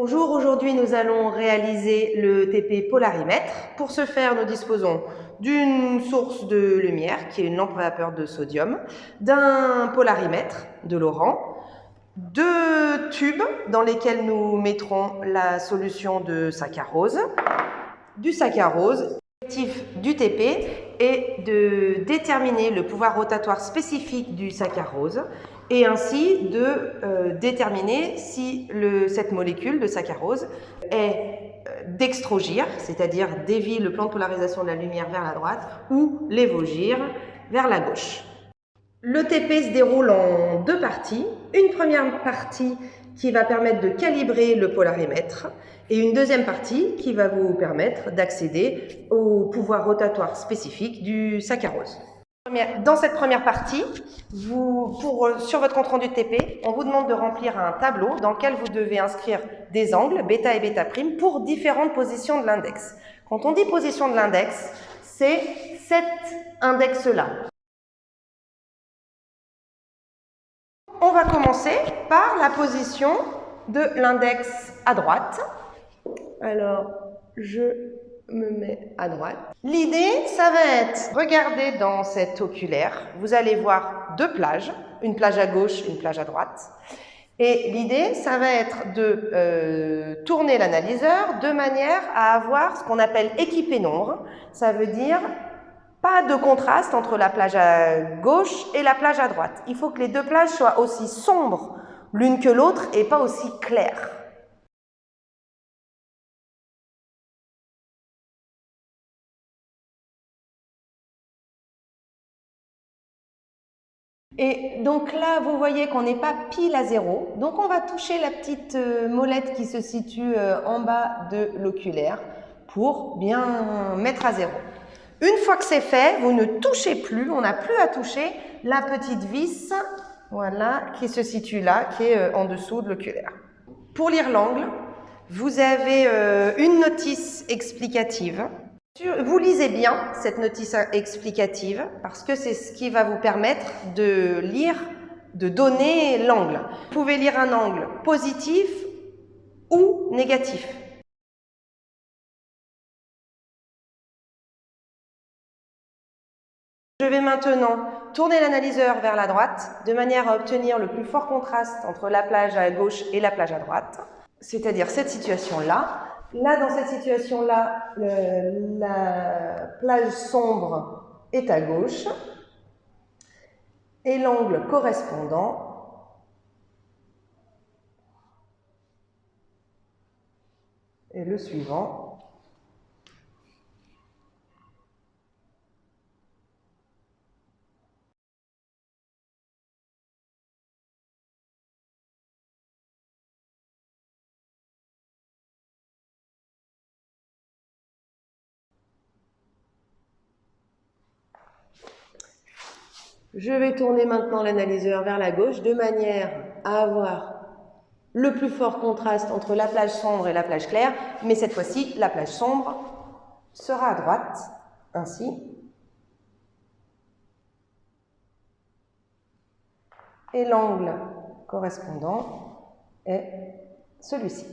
Bonjour, aujourd'hui nous allons réaliser le TP polarimètre. Pour ce faire, nous disposons d'une source de lumière qui est une lampe à vapeur de sodium, d'un polarimètre de Laurent, deux tubes dans lesquels nous mettrons la solution de saccharose, du saccharose. L'objectif du TP est de déterminer le pouvoir rotatoire spécifique du saccharose et ainsi de déterminer si cette molécule de saccharose est dextrogire, c'est-à-dire dévie le plan de polarisation de la lumière vers la droite, ou lévogire vers la gauche. Le TP se déroule en deux parties. Une première partie qui va permettre de calibrer le polarimètre et une deuxième partie qui va vous permettre d'accéder au pouvoir rotatoire spécifique du saccharose. Dans cette première partie, sur votre compte rendu de TP, on vous demande de remplir un tableau dans lequel vous devez inscrire des angles, bêta et bêta prime, pour différentes positions de l'index. Quand on dit position de l'index, c'est cet index-là. On va commencer par la position de l'index à droite. Alors, je me mets à droite. L'idée, ça va être, regardez dans cet oculaire, vous allez voir deux plages, une plage à gauche et une plage à droite. Et l'idée, ça va être de tourner l'analyseur de manière à avoir ce qu'on appelle équipénombre. Ça veut dire pas de contraste entre la plage à gauche et la plage à droite. Il faut que les deux plages soient aussi sombres l'une que l'autre et pas aussi claires. Et donc là, vous voyez qu'on n'est pas pile à zéro. Donc on va toucher la petite molette qui se situe en bas de l'oculaire pour bien mettre à zéro. Une fois que c'est fait, vous ne touchez plus, on n'a plus à toucher la petite vis, voilà, qui se situe là, qui est en dessous de l'oculaire. Pour lire l'angle, vous avez une notice explicative. Vous lisez bien cette notice explicative parce que c'est ce qui va vous permettre de lire, de donner l'angle. Vous pouvez lire un angle positif ou négatif. Je vais maintenant tourner l'analyseur vers la droite de manière à obtenir le plus fort contraste entre la plage à gauche et la plage à droite, c'est-à-dire cette situation-là. Là, dans cette situation-là, la plage sombre est à gauche et l'angle correspondant est le suivant. Je vais tourner maintenant l'analyseur vers la gauche de manière à avoir le plus fort contraste entre la plage sombre et la plage claire, mais cette fois-ci, la plage sombre sera à droite, ainsi. Et l'angle correspondant est celui-ci.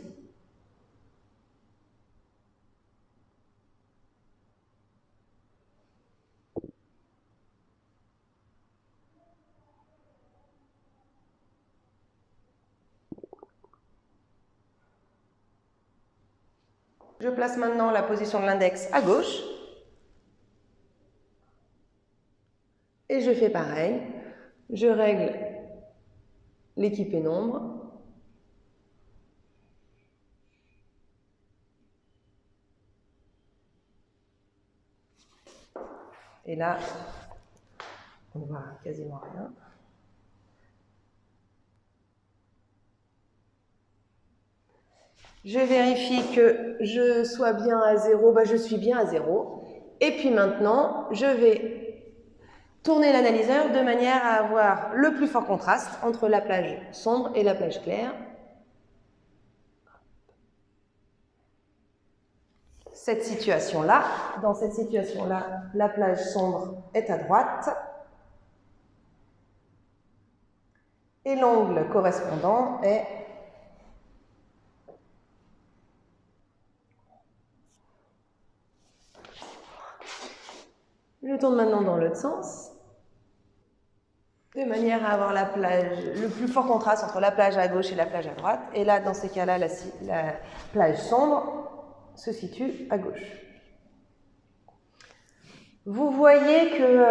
Je place maintenant la position de l'index à gauche. Et je fais pareil. Je règle l'équipénombre. Et là, on voit quasiment rien. Je vérifie que je sois bien à 0. Je suis bien à 0. Et puis maintenant, je vais tourner l'analyseur de manière à avoir le plus fort contraste entre la plage sombre et la plage claire. Cette situation-là, dans cette situation-là, la plage sombre est à droite et l'angle correspondant est Je tourne maintenant dans l'autre sens, de manière à avoir la plage, le plus fort contraste entre la plage à gauche et la plage à droite. Et là, dans ces cas-là, la plage sombre se situe à gauche. Vous voyez que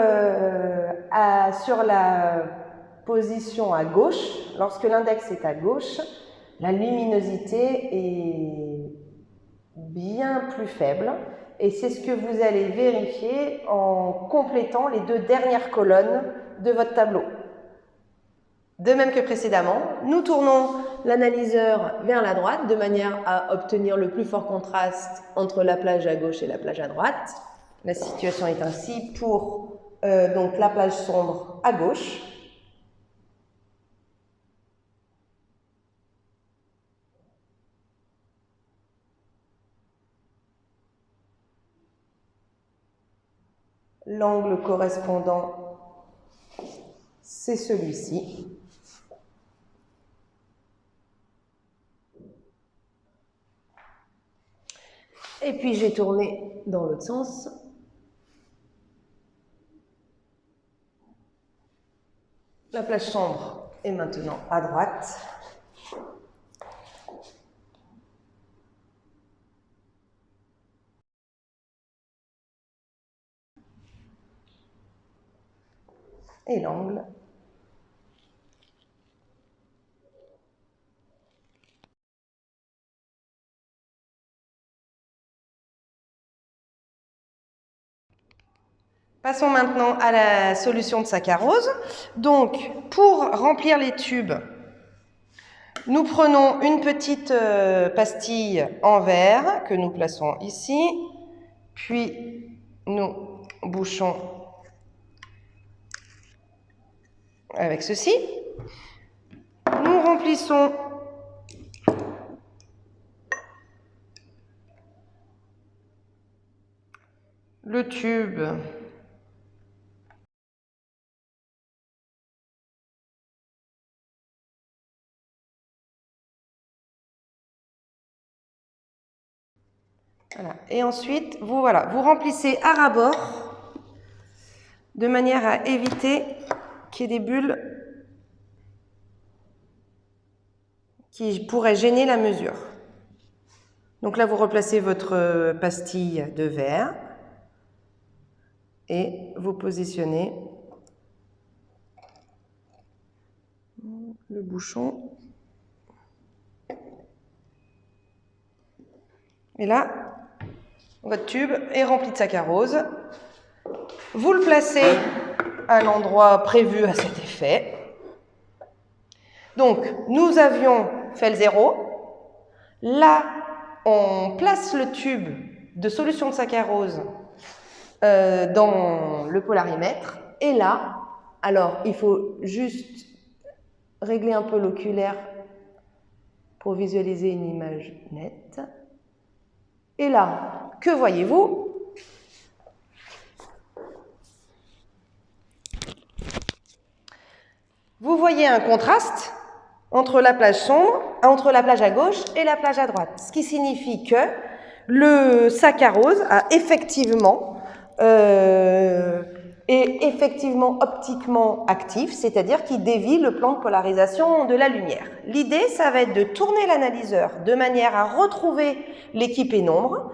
sur la position à gauche, lorsque l'index est à gauche, la luminosité est bien plus faible. Et c'est ce que vous allez vérifier en complétant les deux dernières colonnes de votre tableau. De même que précédemment, nous tournons l'analyseur vers la droite de manière à obtenir le plus fort contraste entre la plage à gauche et la plage à droite. La situation est ainsi pour donc la plage sombre à gauche. L'angle correspondant, c'est celui-ci. Et puis j'ai tourné dans l'autre sens. La plage sombre est maintenant à droite. Et l'angle. Passons maintenant à la solution de saccharose. Donc, pour remplir les tubes, nous prenons une petite pastille en verre que nous plaçons ici, puis nous bouchons avec ceci. Nous remplissons le tube voilà. Et ensuite, vous remplissez à ras-bord de manière à éviter qu'il y ait des bulles qui pourraient gêner la mesure. Donc là, vous replacez votre pastille de verre et vous positionnez le bouchon. Et là, votre tube est rempli de saccharose. Vous le placez à l'endroit prévu à cet effet. Donc, nous avions fait le 0. Là, on place le tube de solution de saccharose dans le polarimètre. Et là, alors, il faut juste régler un peu l'oculaire pour visualiser une image nette. Et là, que voyez-vous? Vous voyez un contraste entre la plage sombre, entre la plage à gauche et la plage à droite. Ce qui signifie que le saccharose a effectivement est effectivement optiquement actif, c'est-à-dire qu'il dévie le plan de polarisation de la lumière. L'idée, ça va être de tourner l'analyseur de manière à retrouver l'équipe pénombre.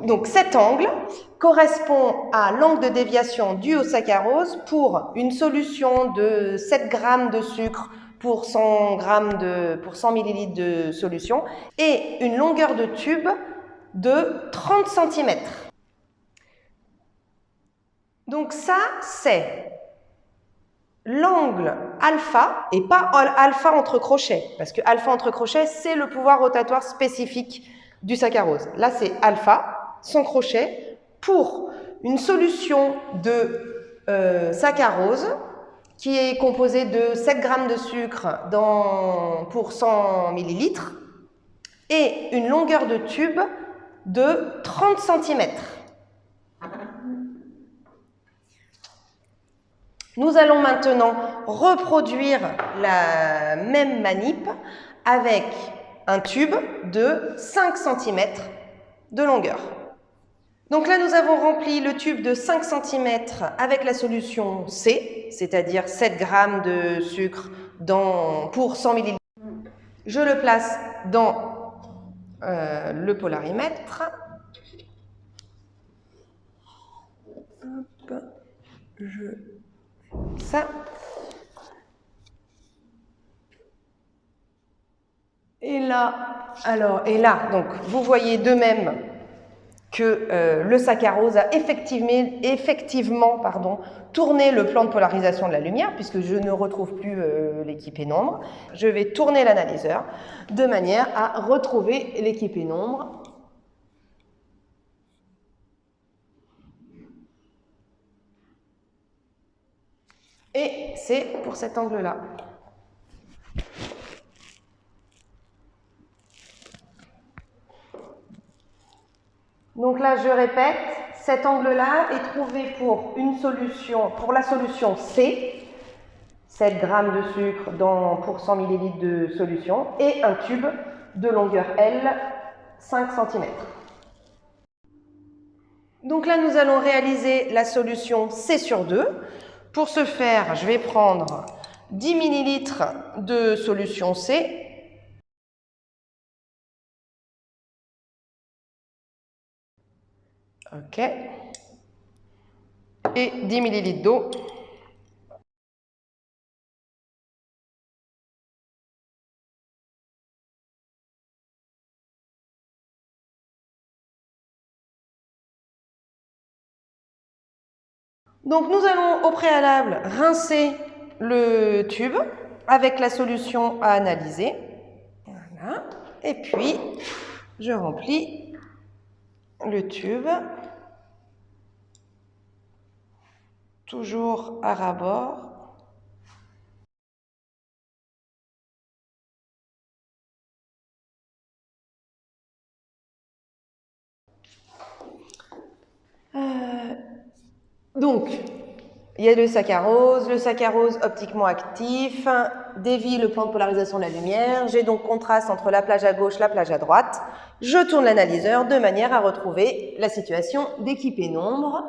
Donc cet angle correspond à l'angle de déviation dû au saccharose pour une solution de 7 g de sucre pour 100 ml de solution et une longueur de tube de 30 cm. Donc ça, c'est l'angle alpha et pas alpha entre crochets, parce que alpha entre crochets, c'est le pouvoir rotatoire spécifique du saccharose. Là, c'est alpha, sans crochet, pour une solution de saccharose qui est composée de 7 g de sucre pour 100 ml et une longueur de tube de 30 cm. Nous allons maintenant reproduire la même manip avec un tube de 5 cm de longueur. Donc là, nous avons rempli le tube de 5 cm avec la solution C, c'est-à-dire 7 g de sucre pour 100 ml. Je le place dans le polarimètre. Hop, ça. Et là, donc, vous voyez de même que le saccharose a effectivement tourné le plan de polarisation de la lumière, puisque je ne retrouve plus l'équipe pénombre. Je vais tourner l'analyseur de manière à retrouver l'équipe pénombre. Et c'est pour cet angle-là. Donc là, je répète, cet angle-là est trouvé pour la solution C, 7 g de sucre pour 100 ml de solution, et un tube de longueur L, 5 cm. Donc là, nous allons réaliser la solution C sur 2. Pour ce faire, je vais prendre 10 ml de solution C. OK. Et 10 ml d'eau. Donc nous allons au préalable rincer le tube avec la solution à analyser. Voilà. Et puis, je remplis le tube, toujours à ras-bord. Donc, il y a le saccharose optiquement actif, dévie le plan de polarisation de la lumière. J'ai donc contraste entre la plage à gauche, la plage à droite. Je tourne l'analyseur de manière à retrouver la situation d'équipe pénombre.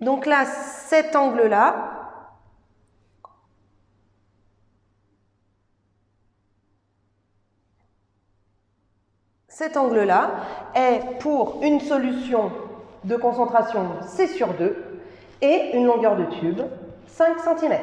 Donc là, cet angle-là, est pour une solution de concentration C sur 2 et une longueur de tube 5 cm.